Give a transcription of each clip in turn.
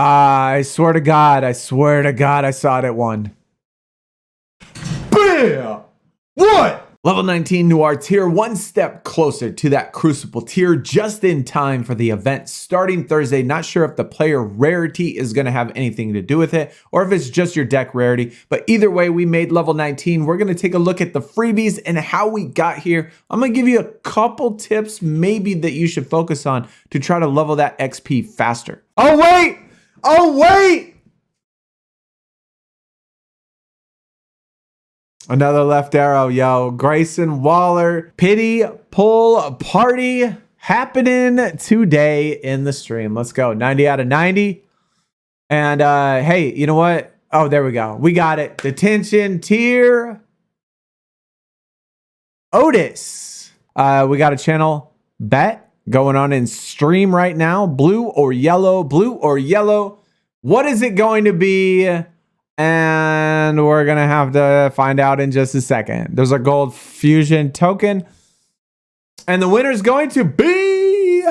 I swear to God, I saw it at one. Bam! What? Level 19 Noir tier, one step closer to that Crucible tier, just in time for the event starting Thursday. Not sure if the player rarity is going to have anything to do with it, or if it's just your deck rarity. But either way, we made level 19. We're going to take a look at the freebies and how we got here. I'm going to give you a couple tips maybe that you should focus on to try to level that XP faster. Oh, wait! Oh, wait! Another left arrow, yo. Grayson Waller, pity pull party happening today in the stream. Let's go. 90 out of 90. And hey, you know what? Oh, there we go. We got it. Detention tier. Otis. We got a channel bet going on in stream right now. Blue or yellow? Blue or yellow? What is it going to be? And we're going to have to find out in just a second. There's a gold fusion token. And the winner is going to be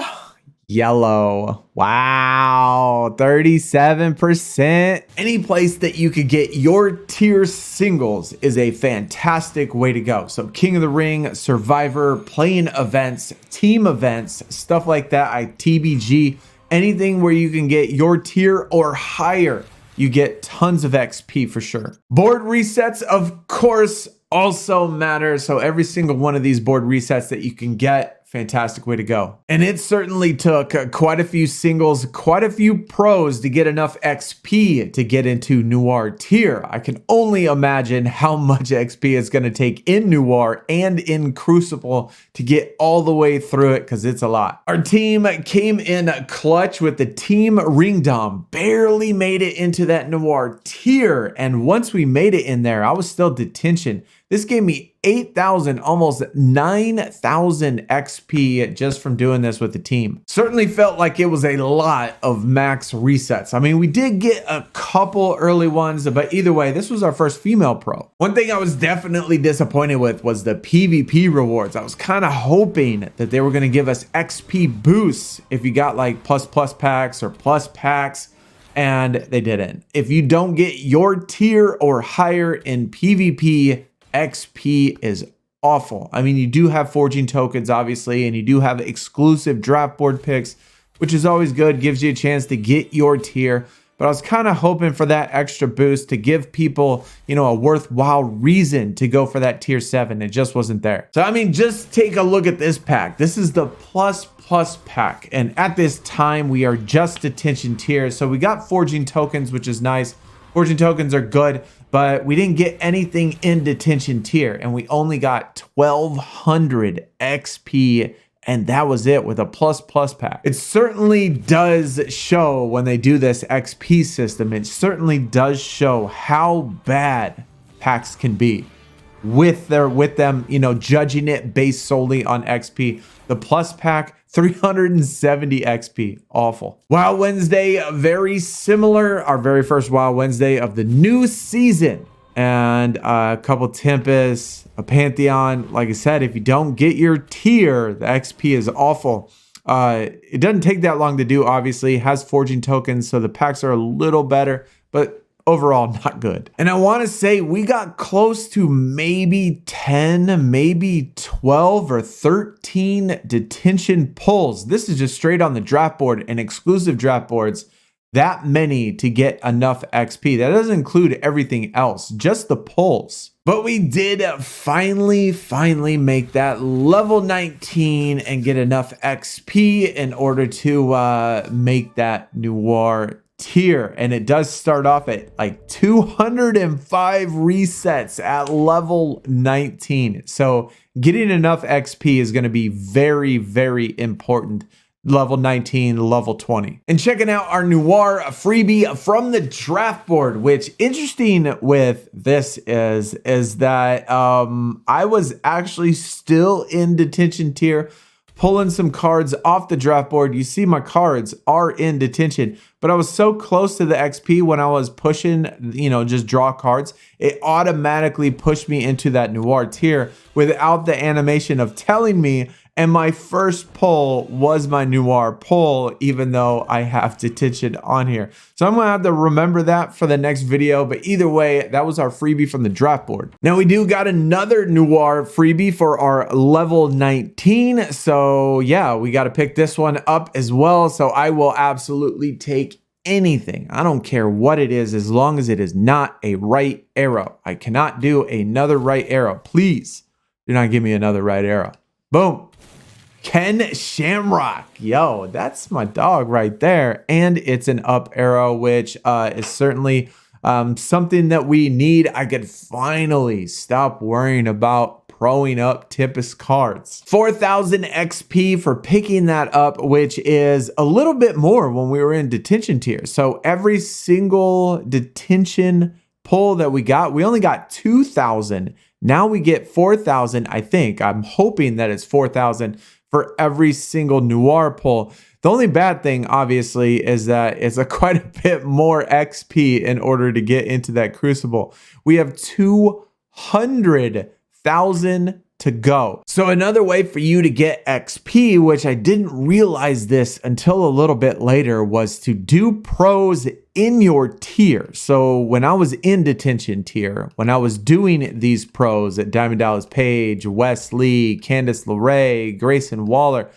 yellow. Wow. 37%. Any place that you could get your tier singles is a fantastic way to go. So King of the Ring, Survivor, playing events, team events, stuff like that. TBG, anything where you can get your tier or higher. You get tons of XP for sure. Board resets, of course, also matter. So every single one of these board resets that you can get, fantastic way to go. And it certainly took quite a few singles, quite a few pros to get enough XP to get into Noir tier. I can only imagine how much XP it's going to take in Noir and in Crucible to get all the way through it, because it's a lot. Our team came in clutch with the Team Ringdom. Barely made it into that Noir tier. And once we made it in there, I was still Detention. This gave me 8,000, almost 9,000 XP just from doing this with the team. Certainly felt like it was a lot of max resets. I mean, we did get a couple early ones, but either way, this was our first female pro. One thing I was definitely disappointed with was the PvP rewards. I was kind of hoping that they were going to give us XP boosts if you got like plus packs or plus packs. And they didn't. If you don't get your tier or higher in PvP, XP is awful. I mean, you do have forging tokens, obviously, and you do have exclusive draft board picks, which is always good, gives you a chance to get your tier. But I was kind of hoping for that extra boost to give people, you know, a worthwhile reason to go for that tier 7. It just wasn't there. So, I mean, just take a look at this pack. This is the plus pack. And at this time, we are just Detention tier. So we got forging tokens, which is nice. Forging tokens are good, but we didn't get anything in Detention tier, and we only got 1,200 XP, and that was it with a plus pack. It certainly does show when they do this XP system. It certainly does show how bad packs can be with them, you know, judging it based solely on XP. The plus pack, 370 XP. Awful. WoW Wednesday, very similar. Our very first WoW Wednesday of the new season. And a couple Tempest, a Pantheon. Like I said, if you don't get your tier, the XP is awful. It doesn't take that long to do, obviously. It has forging tokens, so the packs are a little better. But overall, not good. And I want to say we got close to maybe 10, maybe 12 or 13 Detention pulls. This is just straight on the draft board and exclusive draft boards. That many to get enough XP. That doesn't include everything else, just the pulls. But we did finally make that level 19 and get enough XP in order to make that Noir tier. And it does start off at like 205 resets at level 19. So getting enough XP is going to be very important. Level 19, level 20. And checking out our Noir freebie from the draft board, which interesting with this is that I was actually still in Detention tier, pulling some cards off the draft board. You see my cards are in Detention, but I was so close to the XP when I was pushing, you know, just draw cards. It automatically pushed me into that Noir tier without the animation of telling me And my first pull was my Noir pull, even though I have Detention on here. So I'm gonna have to remember that for the next video, but either way, that was our freebie from the draft board. Now we do got another Noir freebie for our level 19. So yeah, we gotta pick this one up as well. So I will absolutely take anything. I don't care what it is, as long as it is not a right arrow. I cannot do another right arrow. Please do not give me another right arrow. Boom. Ken Shamrock. Yo, that's my dog right there. And it's an up arrow, which is certainly something that we need. I could finally stop worrying about proing up Tempest cards. 4,000 XP for picking that up, which is a little bit more when we were in Detention tier. So every single Detention pull that we only got 2,000. Now we get 4,000, I think. I'm hoping that it's 4,000 for every single Noir pull. The only bad thing, obviously, is that it's quite a bit more XP in order to get into that Crucible. We have 200,000 to go. So another way for you to get XP, which I didn't realize this until a little bit later, was to do pros in your tier. So when I was in Detention tier, when I was doing these pros at Diamond Dallas Page, Wes Lee, Candice LeRae, Grayson Waller,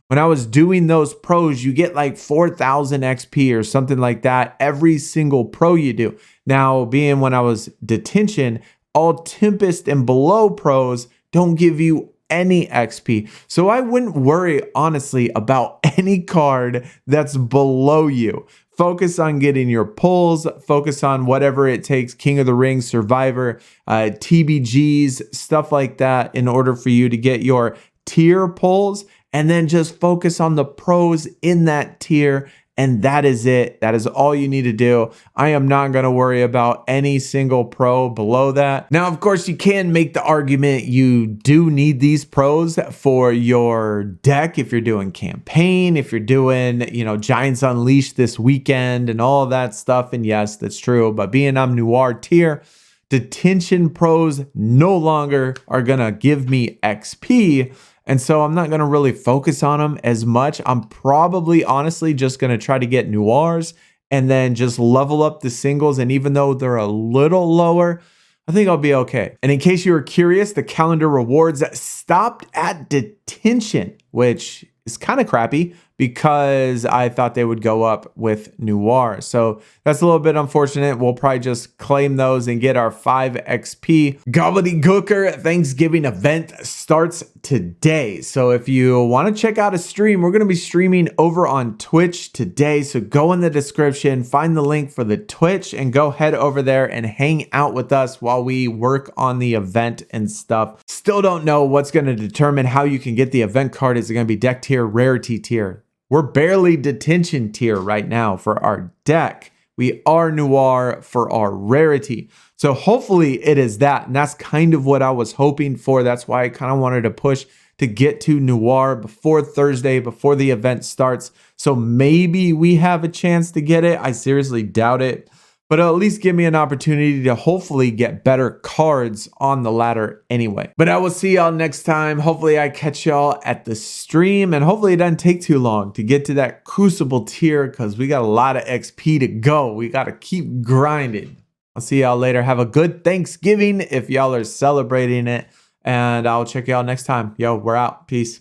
when I was doing those pros, you get like 4,000 XP or something like that every single pro you do. Now, being when I was Detention, all Tempest and below pros don't give you any XP. So I wouldn't worry, honestly, about any card that's below you. Focus on getting your pulls, focus on whatever it takes, King of the Ring, Survivor, TBGs, stuff like that, in order for you to get your tier pulls, and then just focus on the pros in that tier. And that is it. That is all you need to do. I am not going to worry about any single pro below that. Now, of course, you can make the argument you do need these pros for your deck if you're doing campaign, if you're doing, Giants Unleashed this weekend and all of that stuff. And yes, that's true. But being I'm Noir tier, Detention pros no longer are going to give me XP. And so I'm not going to really focus on them as much. I'm probably honestly just going to try to get Noirs and then just level up the singles. And even though they're a little lower, I think I'll be okay. And in case you were curious, the calendar rewards stopped at Detention, which is kind of crappy because I thought they would go up with Noir. So that's a little bit unfortunate. We'll probably just claim those and get our 5 XP. Gobbledygooker Thanksgiving event starts today. So if you want to check out a stream, we're going to be streaming over on Twitch today. So go in the description, find the link for the Twitch, and go head over there and hang out with us while we work on the event and stuff. Still don't know what's going to determine how you can get the event card. Is it going to be deck tier, rarity tier? We're barely Detention tier right now for our deck. We are Noir for our rarity. So hopefully it is that. And that's kind of what I was hoping for. That's why I kind of wanted to push to get to Noir before Thursday, before the event starts. So maybe we have a chance to get it. I seriously doubt it. But it'll at least give me an opportunity to hopefully get better cards on the ladder anyway. But I will see y'all next time. Hopefully I catch y'all at the stream, and hopefully it doesn't take too long to get to that Crucible tier because we got a lot of XP to go. We got to keep grinding. I'll see y'all later. Have a good Thanksgiving if y'all are celebrating it, and I'll check y'all next time. Yo, we're out. Peace.